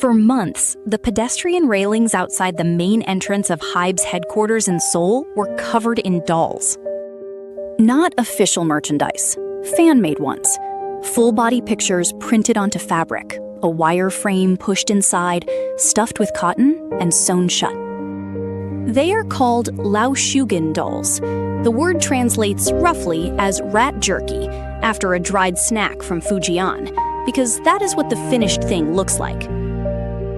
For months, the pedestrian railings outside the main entrance of Hybe's headquarters in Seoul were covered in dolls. Not official merchandise, fan-made ones. Full-body pictures printed onto fabric, a wire frame pushed inside, stuffed with cotton, and sewn shut. They are called Laoshugan dolls. The word translates roughly as rat jerky, after a dried snack from Fujian, because that is what the finished thing looks like.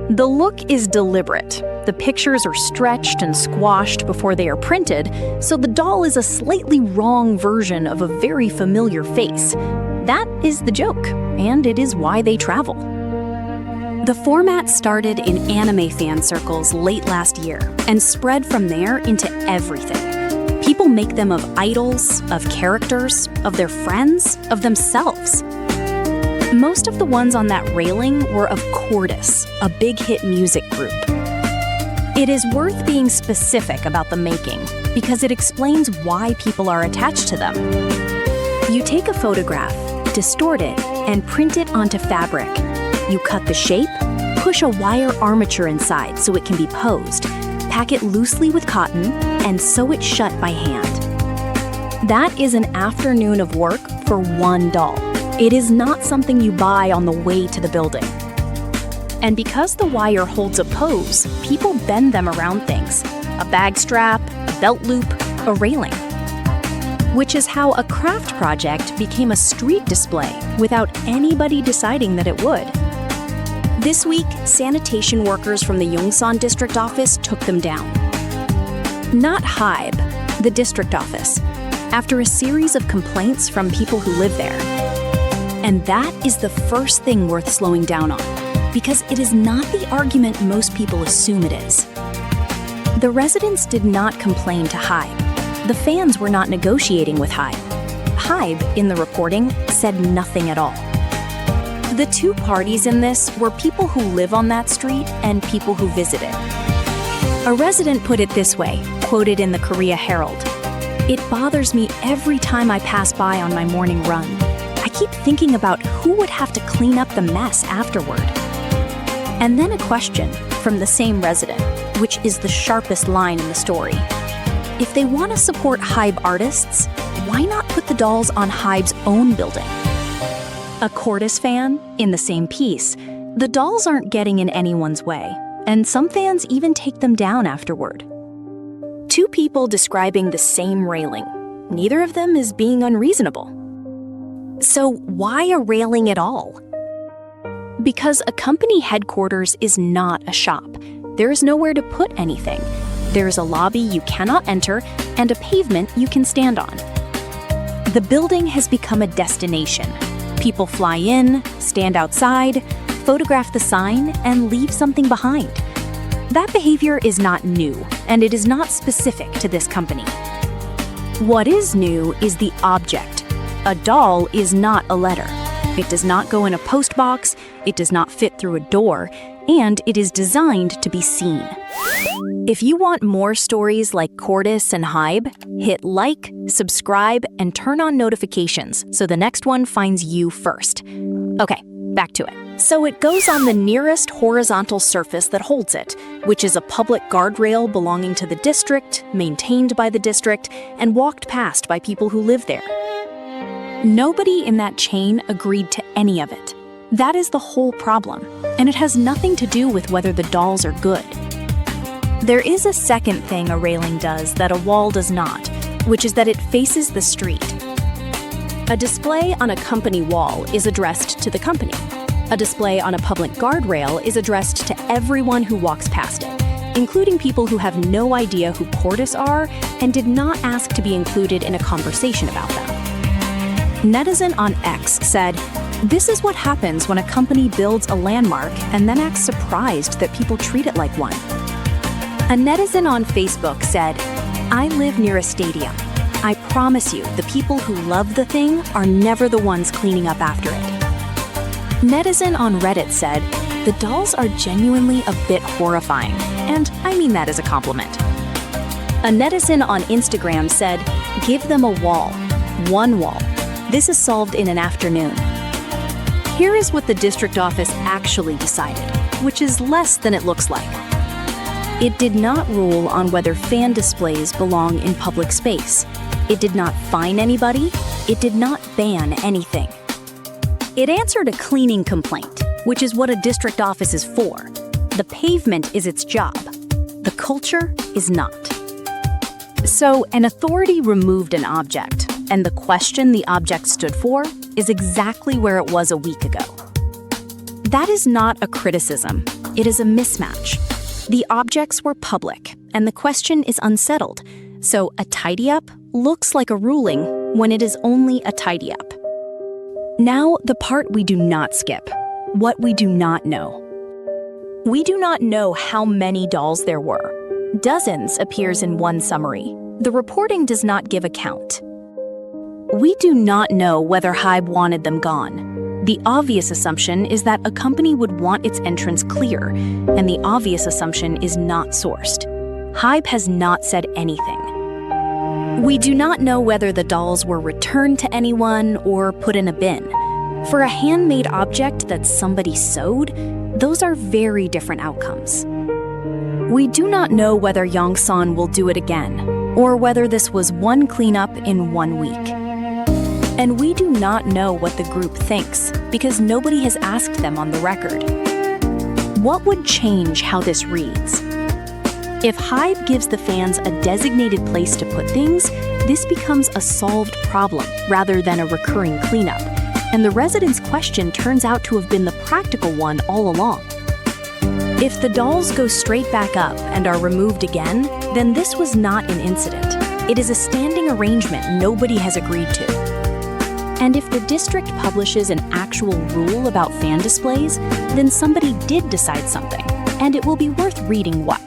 The look is deliberate. The pictures are stretched and squashed before they are printed, so the doll is a slightly wrong version of a very familiar face. That is the joke, and it is why they travel. The format started in anime fan circles late last year and spread from there into everything. People make them of idols, of characters, of their friends, of themselves. Most of the ones on that railing were of CORTIS, a BigHit music group. It is worth being specific about the making because it explains why people are attached to them. You take a photograph, distort it, and print it onto fabric. You cut the shape, push a wire armature inside so it can be posed, pack it loosely with cotton, and sew it shut by hand. That is an afternoon of work for one doll. It is not something you buy on the way to the building. And because the wire holds a pose, people bend them around things: a bag strap, a belt loop, a railing. Which is how a craft project became a street display without anybody deciding that it would. This week, sanitation workers from the Yongsan district office took them down. Not Hybe, the district office, after a series of complaints from people who live there. And that is the first thing worth slowing down on, because it is not the argument most people assume it is. The residents did not complain to Hybe. The fans were not negotiating with Hybe. Hybe, in the reporting, said nothing at all. The two parties in this were people who live on that street and people who visit it. A resident put it this way, quoted in the Korea Herald: "It bothers me every time I pass by on my morning run. I keep thinking about who would have to clean up the mess afterward." And then a question from the same resident, which is the sharpest line in the story. If they want to support Hybe artists, why not put the dolls on Hybe's own building? A CORTIS fan, in the same piece, the dolls aren't getting in anyone's way, and some fans even take them down afterward. Two people describing the same railing. Neither of them is being unreasonable. So why a railing at all? Because a company headquarters is not a shop. There is nowhere to put anything. There is a lobby you cannot enter and a pavement you can stand on. The building has become a destination. People fly in, stand outside, photograph the sign, and leave something behind. That behavior is not new, and it is not specific to this company. What is new is the object. A doll is not a letter. It does not go in a post box, it does not fit through a door, and it is designed to be seen. If you want more stories like CORTIS and Hybe, hit like, subscribe, and turn on notifications so the next one finds you first. Okay, back to it. So it goes on the nearest horizontal surface that holds it, which is a public guardrail belonging to the district, maintained by the district, and walked past by people who live there. Nobody in that chain agreed to any of it. That is the whole problem, and it has nothing to do with whether the dolls are good. There is a second thing a railing does that a wall does not, which is that it faces the street. A display on a company wall is addressed to the company. A display on a public guardrail is addressed to everyone who walks past it, including people who have no idea who CORTIS are and did not ask to be included in a conversation about them. Netizen on X said, "This is what happens when a company builds a landmark and then acts surprised that people treat it like one." A netizen on Facebook said, "I live near a stadium. I promise you, the people who love the thing are never the ones cleaning up after it." Netizen on Reddit said, "The dolls are genuinely a bit horrifying, and I mean that as a compliment." A netizen on Instagram said, "Give them a wall. One wall. This is solved in an afternoon." Here is what the district office actually decided, which is less than it looks like. It did not rule on whether fan displays belong in public space. It did not fine anybody. It did not ban anything. It answered a cleaning complaint, which is what a district office is for. The pavement is its job. The culture is not. So an authority removed an object, and the question the object stood for is exactly where it was a week ago. That is not a criticism. It is a mismatch. The objects were public, and the question is unsettled. So a tidy-up looks like a ruling when it is only a tidy-up. Now, the part we do not skip. What we do not know. We do not know how many dolls there were. Dozens appears in one summary. The reporting does not give a count. We do not know whether Hybe wanted them gone. The obvious assumption is that a company would want its entrance clear, and the obvious assumption is not sourced. Hybe has not said anything. We do not know whether the dolls were returned to anyone or put in a bin. For a handmade object that somebody sewed, those are very different outcomes. We do not know whether Yongsan will do it again, or whether this was one cleanup in 1 week. And we do not know what the group thinks, because nobody has asked them on the record. What would change how this reads? If Hybe gives the fans a designated place to put things, this becomes a solved problem rather than a recurring cleanup, and the residents' question turns out to have been the practical one all along. If the dolls go straight back up and are removed again, then this was not an incident. It is a standing arrangement nobody has agreed to. And if the district publishes an actual rule about fan displays, then somebody did decide something, and it will be worth reading what.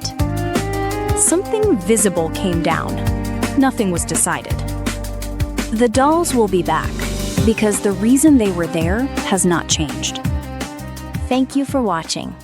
Something visible came down. Nothing was decided. The dolls will be back, because the reason they were there has not changed. Thank you for watching.